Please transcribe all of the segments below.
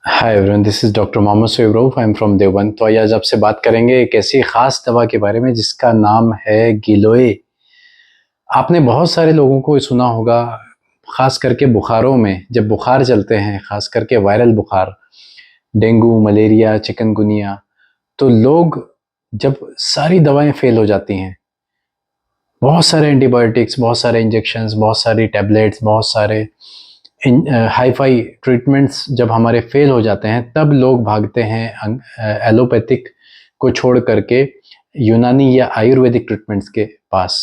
Hi everyone, this is doctor Mohammad Shoaib Rauf. I am from Deoband. तो आज आपसे बात करेंगे एक ऐसी ख़ास दवा के बारे में जिसका नाम है गिलोय। आपने बहुत सारे लोगों को सुना होगा, ख़ास करके बुखारों में जब बुखार चलते हैं, ख़ास करके वायरल बुखार, डेंगू, मलेरिया, चिकनगुनिया, तो लोग जब सारी दवाएं फ़ेल हो जाती हैं, बहुत सारे एंटीबायोटिक्स, बहुत सारे इंजेक्शंस, बहुत सारी टैबलेट्स, बहुत सारे हाई-फाई ट्रीटमेंट्स जब हमारे फ़ेल हो जाते हैं, तब लोग भागते हैं एलोपैथिक को छोड़ करके यूनानी या आयुर्वेदिक ट्रीटमेंट्स के पास,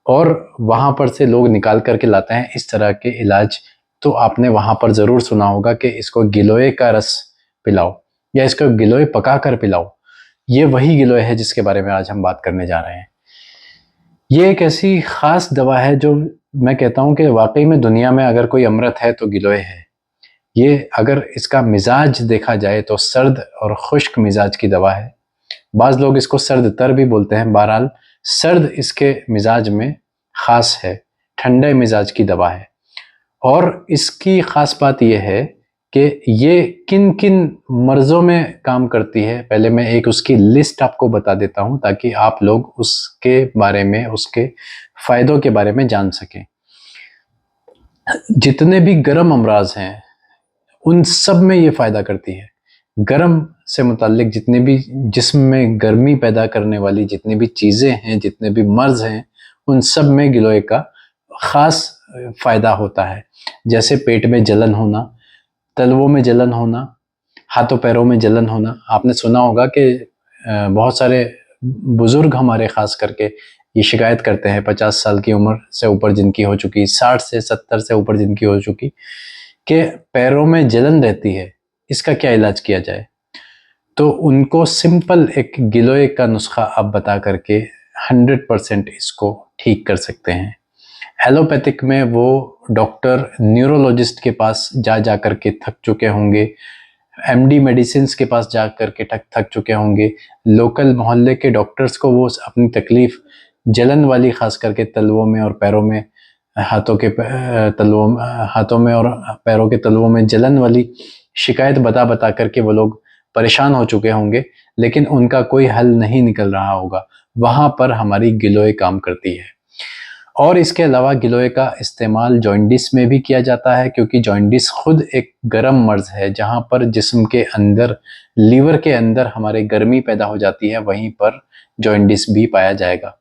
और वहाँ पर से लोग निकाल कर के लाते हैं इस तरह के इलाज। तो आपने वहाँ पर ज़रूर सुना होगा कि इसको गिलोय का रस पिलाओ या इसको गिलोय पका कर पिलाओ। ये वही गिलोय है जिसके बारे में आज हम बात करने जा रहे हैं। ये एक ऐसी ख़ास दवा है जो मैं कहता हूँ कि वाक़ई में दुनिया में अगर कोई अमृत है तो गिलोय है। ये अगर इसका मिज़ाज देखा जाए तो सर्द और खुश्क मिज़ाज की दवा है। बाज़ लोग इसको सर्द तर भी बोलते हैं। बहरहाल सर्द इसके मिज़ाज में ख़ास है, ठंडे मिज़ाज की दवा है। और इसकी ख़ास बात ये है कि ये किन-किन मर्ज़ों में काम करती है, पहले मैं एक उसकी लिस्ट आपको बता देता हूँ ताकि आप लोग उसके बारे में, उसके फ़ायदों के बारे में जान सकें। जितने भी गर्म अमराज हैं, उन सब में ये फ़ायदा करती है। गर्म से मुताल्लिक जितने भी जिस्म में गर्मी पैदा करने वाली जितनी भी चीज़ें हैं, जितने भी मर्ज़ हैं, उन सब में गिलोय का ख़ास फ़ायदा होता है। जैसे पेट में जलन होना, तलवों में जलन होना, हाथों पैरों में जलन होना। आपने सुना होगा कि बहुत सारे बुज़ुर्ग हमारे ख़ास करके ये शिकायत करते हैं, 50 साल की उम्र से ऊपर जिनकी हो चुकी, 60 से 70 से ऊपर जिनकी हो चुकी, कि पैरों में जलन रहती है, इसका क्या इलाज किया जाए? तो उनको सिंपल एक गिलोय का नुस्खा आप बता करके 100% इसको ठीक कर सकते हैं। एलोपैथिक में वो डॉक्टर न्यूरोलॉजिस्ट के पास जा कर के थक चुके होंगे, एमडी मेडिसिन्स के पास जा कर के थक चुके होंगे। लोकल मोहल्ले के डॉक्टर्स को वो अपनी तकलीफ़ जलन वाली ख़ास करके तलवों में और पैरों में, हाथों में और पैरों के तलवों में जलन वाली शिकायत बता कर के वो लोग परेशान हो चुके होंगे, लेकिन उनका कोई हल नहीं निकल रहा होगा। वहाँ पर हमारी गिलोय काम करती है। और इसके अलावा गिलोय का इस्तेमाल जॉन्डिस में भी किया जाता है, क्योंकि जॉन्डिस खुद एक गर्म मर्ज़ है, जहाँ पर जिस्म के अंदर, लीवर के अंदर हमारे गर्मी पैदा हो जाती है, वहीं पर जॉन्डिस भी पाया जाएगा।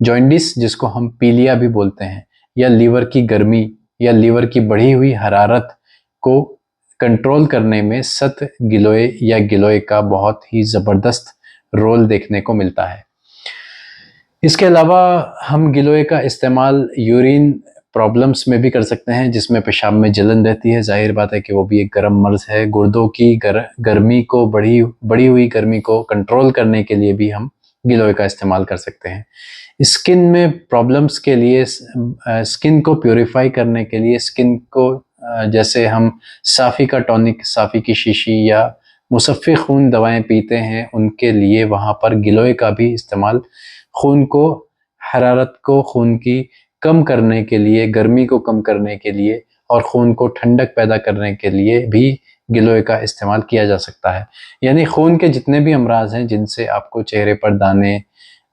जॉन्डिस जिसको हम पीलिया भी बोलते हैं, या लीवर की गर्मी या लीवर की बढ़ी हुई हरारत को कंट्रोल करने में गिलोय या गिलोय का बहुत ही ज़बरदस्त रोल देखने को मिलता है। इसके अलावा हम गिलोय का इस्तेमाल यूरिन प्रॉब्लम्स में भी कर सकते हैं, जिसमें पेशाब में जलन रहती है। ज़ाहिर बात है कि वो भी एक गर्म मर्ज़ है। गुर्दों की गर्मी को, बढ़ी हुई गर्मी को कंट्रोल करने के लिए भी हम गिलोय का इस्तेमाल कर सकते हैं। स्किन में प्रॉब्लम्स के लिए, स्किन को प्यूरिफाई करने के लिए, स्किन को जैसे हम साफ़ी का टॉनिक, साफ़ी की शीशी या मुसफ़्फ़ी खून दवाएं पीते हैं, उनके लिए वहाँ पर गिलोय का भी इस्तेमाल खून को, हरारत को, खून की कम करने के लिए, गर्मी को कम करने के लिए और खून को ठंडक पैदा करने के लिए भी गिलोय का इस्तेमाल किया जा सकता है। यानी खून के जितने भी अमराज हैं जिनसे आपको चेहरे पर दाने,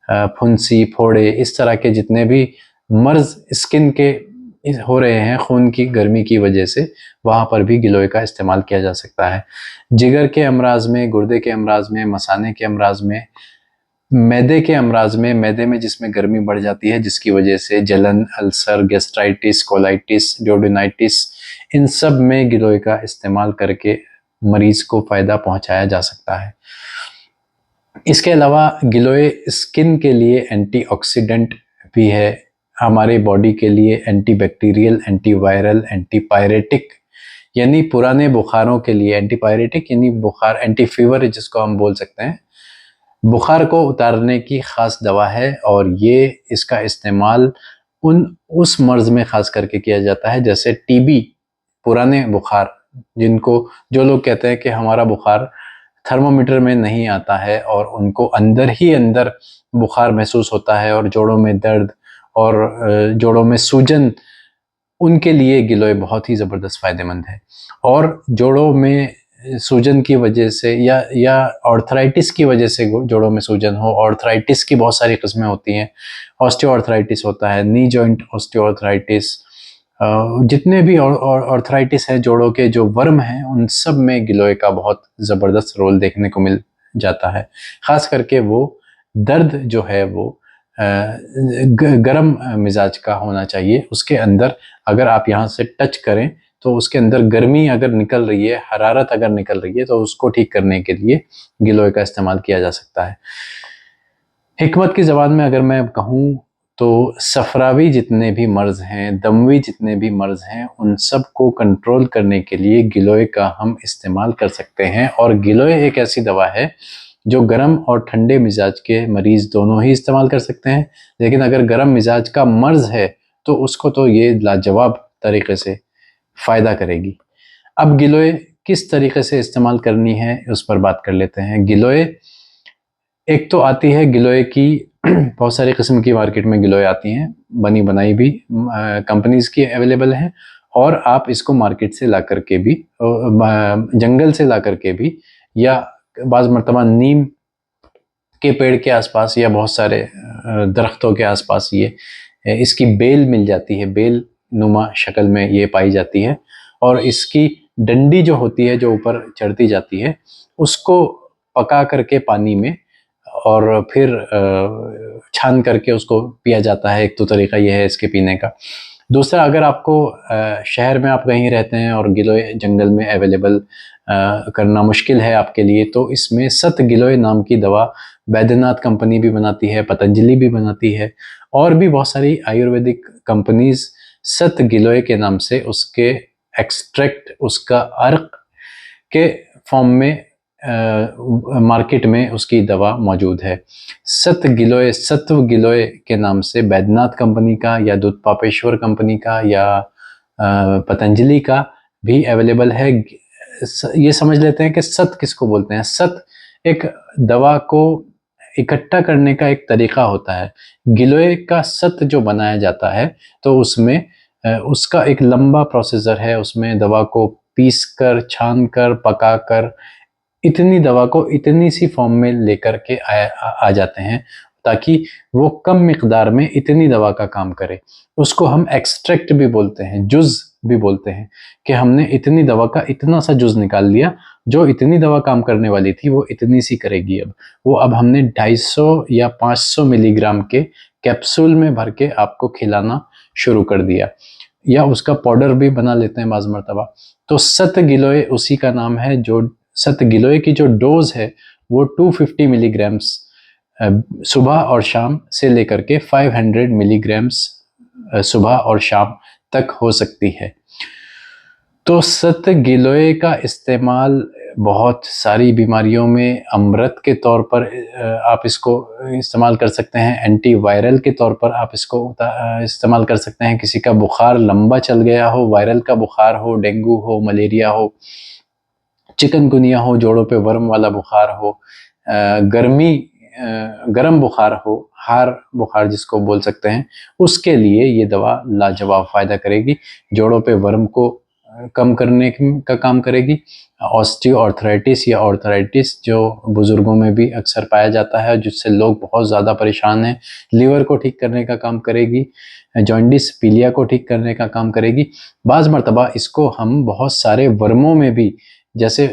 फुंसी, फोड़े, इस तरह के जितने भी मर्ज़ स्किन के हो रहे हैं खून की गर्मी की वजह से, वहाँ पर भी गिलोय का इस्तेमाल किया जा सकता है। जिगर के अमराज में, गुर्दे के अमराज में, मसाने के अमराज में, मैदे के अमराज में, मैदे में जिसमें गर्मी बढ़ जाती है जिसकी वजह से जलन, अल्सर, गैस्ट्राइटिस, कोलाइटिस, ड्यूडेनाइटिस, इन सब में गिलोय का इस्तेमाल करके मरीज़ को फ़ायदा पहुँचाया जा सकता है। इसके अलावा गिलोय स्किन के लिए एंटीऑक्सीडेंट भी है, हमारे बॉडी के लिए एंटीबैक्टीरियल, एंटीवायरल, एंटीपायरेटिक, यानी पुराने बुखारों के लिए एंटीपायरेटिक, यानी बुखार, एंटी फीवर जिसको हम बोल सकते हैं, बुखार को उतारने की ख़ास दवा है। और ये इसका इस्तेमाल उस मर्ज़ में ख़ास करके किया जाता है, जैसे टीबी, पुराने बुखार, जो लोग कहते हैं कि हमारा बुखार थर्मामीटर में नहीं आता है और उनको अंदर ही अंदर बुखार महसूस होता है और जोड़ों में दर्द और जोड़ों में सूजन, उनके लिए गिलोय बहुत ही ज़बरदस्त फ़ायदेमंद है। और जोड़ों में सूजन की वजह से या ऑर्थराइटिस की वजह से जोड़ों में सूजन हो, ऑर्थराइटिस की बहुत सारी किस्में होती हैं, ऑस्टियोआर्थराइटिस होता है, नी जॉइंट ऑस्टियोआर्थराइटिस, जितने भी ऑर्थराइटिस है जोड़ों के जो वर्म हैं उन सब में गिलोय का बहुत ज़बरदस्त रोल देखने को मिल जाता है। ख़ास करके वो दर्द जो है वो गरम मिजाज का होना चाहिए। उसके अंदर अगर आप यहाँ से टच करें तो उसके अंदर गर्मी अगर निकल रही है, हरारत अगर निकल रही है, तो उसको ठीक करने के लिए गिलोय का इस्तेमाल किया जा सकता है। हिकमत की ज़बान में अगर मैं कहूँ तो सफरावी जितने भी मर्ज़ हैं, दमवी जितने भी मर्ज़ हैं, उन सब को कंट्रोल करने के लिए गिलोय का हम इस्तेमाल कर सकते हैं। और गिलोय एक ऐसी दवा है जो गर्म और ठंडे मिजाज के मरीज़ दोनों ही इस्तेमाल कर सकते हैं, लेकिन अगर गर्म मिजाज का मर्ज़ है तो उसको तो ये लाजवाब तरीके से फ़ायदा करेगी। अब गिलोय किस तरीके से इस्तेमाल करनी है उस पर बात कर लेते हैं। गिलोय एक तो आती है गिलोय की बहुत सारी किस्म की मार्केट में गिलोय आती हैं, बनी बनाई भी कंपनीज़ की अवेलेबल हैं, और आप इसको मार्केट से ला करके भी, जंगल से ला करके भी, या बाज़ मरतबा नीम के पेड़ के आसपास या बहुत सारे दरख्तों के आसपास ये इसकी बेल मिल जाती है, बेल नुमा शक्ल में ये पाई जाती है। और इसकी डंडी जो होती है, जो ऊपर चढ़ती जाती है, उसको पका करके पानी में और फिर छान करके उसको पिया जाता है। एक तो तरीका ये है इसके पीने का। दूसरा, अगर आपको शहर में आप कहीं रहते हैं और गिलोय जंगल में अवेलेबल करना मुश्किल है आपके लिए, तो इसमें सत गिलोय नाम की दवा बैद्यनाथ कंपनी भी बनाती है, पतंजलि भी बनाती है, और भी बहुत सारी आयुर्वेदिक कंपनीज सत गिलोय के नाम से उसके एक्सट्रैक्ट, उसका अर्क के फॉर्म में मार्केट में उसकी दवा मौजूद है। सत गिलोय, सत्व गिलोय के नाम से बैद्यनाथ कंपनी का या दूध पापेश्वर कंपनी का या पतंजलि का भी अवेलेबल है। ये समझ लेते हैं कि सत किसको बोलते हैं। सत एक दवा को इकट्ठा करने का एक तरीका होता है। गिलोय का सत जो बनाया जाता है तो उसमें उसका एक लंबा प्रोसीजर है। उसमें दवा को पीस कर, छान कर, पका कर इतनी दवा को इतनी सी फॉर्म में लेकर के आ जाते हैं ताकि वो कम मिकदार में इतनी दवा का काम करे। उसको हम एक्सट्रैक्ट भी बोलते हैं, जुज़ भी बोलते हैं, कि हमने इतनी दवा का इतना सा जुज़ निकाल लिया, जो इतनी दवा काम करने वाली थी वो इतनी सी करेगी। अब हमने 250 या 500 मिलीग्राम के कैप्सूल में भर के आपको खिलाना शुरू कर दिया, या उसका पाउडर भी बना लेते हैं बाज़ मरतबा। तो सत गिलोय उसी का नाम है। जो सत गिलोय की जो डोज है वो 250 मिलीग्राम्स सुबह और शाम से लेकर के 500 मिलीग्राम्स सुबह और शाम तक हो सकती है। तो सत गिलोय का इस्तेमाल बहुत सारी बीमारियों में अमृत के तौर पर आप इसको इस्तेमाल कर सकते हैं। एंटीवायरल के तौर पर आप इसको इस्तेमाल कर सकते हैं। किसी का बुखार लंबा चल गया हो, वायरल का बुखार हो, डेंगू हो, मलेरिया हो, चिकनगुनिया हो, जोड़ों पे वर्म वाला बुखार हो, गर्म बुखार हो, हार बुखार जिसको बोल सकते हैं, उसके लिए ये दवा लाजवाब फ़ायदा करेगी। जोड़ों पे वर्म को कम करने का काम करेगी। ऑस्टियोआर्थराइटिस या ऑर्थराइटिस जो बुज़ुर्गों में भी अक्सर पाया जाता है, जिससे लोग बहुत ज़्यादा परेशान हैं, लीवर को ठीक करने का काम करेगी। जॉन्डिस, पीलिया को ठीक करने का काम करेगी। बाज़ मरतबा इसको हम बहुत सारे वर्मों में भी, जैसे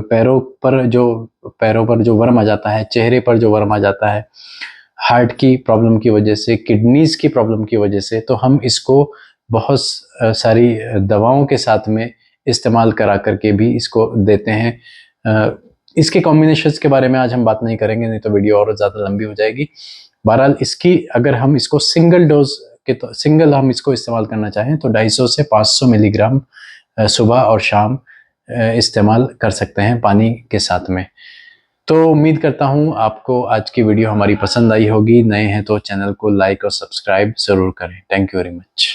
पैरों पर जो वर्म आ जाता है, चेहरे पर जो वर्म आ जाता है, हार्ट की प्रॉब्लम की वजह से, किडनीज़ की प्रॉब्लम की वजह से, तो हम इसको बहुत सारी दवाओं के साथ में इस्तेमाल करा करके भी इसको देते हैं। इसके कॉम्बिनेशंस के बारे में आज हम बात नहीं करेंगे, नहीं तो वीडियो और ज़्यादा लंबी हो जाएगी। बहरहाल इसकी अगर हम इसको सिंगल हम इसको इस्तेमाल करना चाहें तो 250 से 500 मिलीग्राम सुबह और शाम इस्तेमाल कर सकते हैं पानी के साथ में। तो उम्मीद करता हूँ आपको आज की वीडियो हमारी पसंद आई होगी। नए हैं तो चैनल को लाइक और सब्सक्राइब ज़रूर करें। Thank you very much.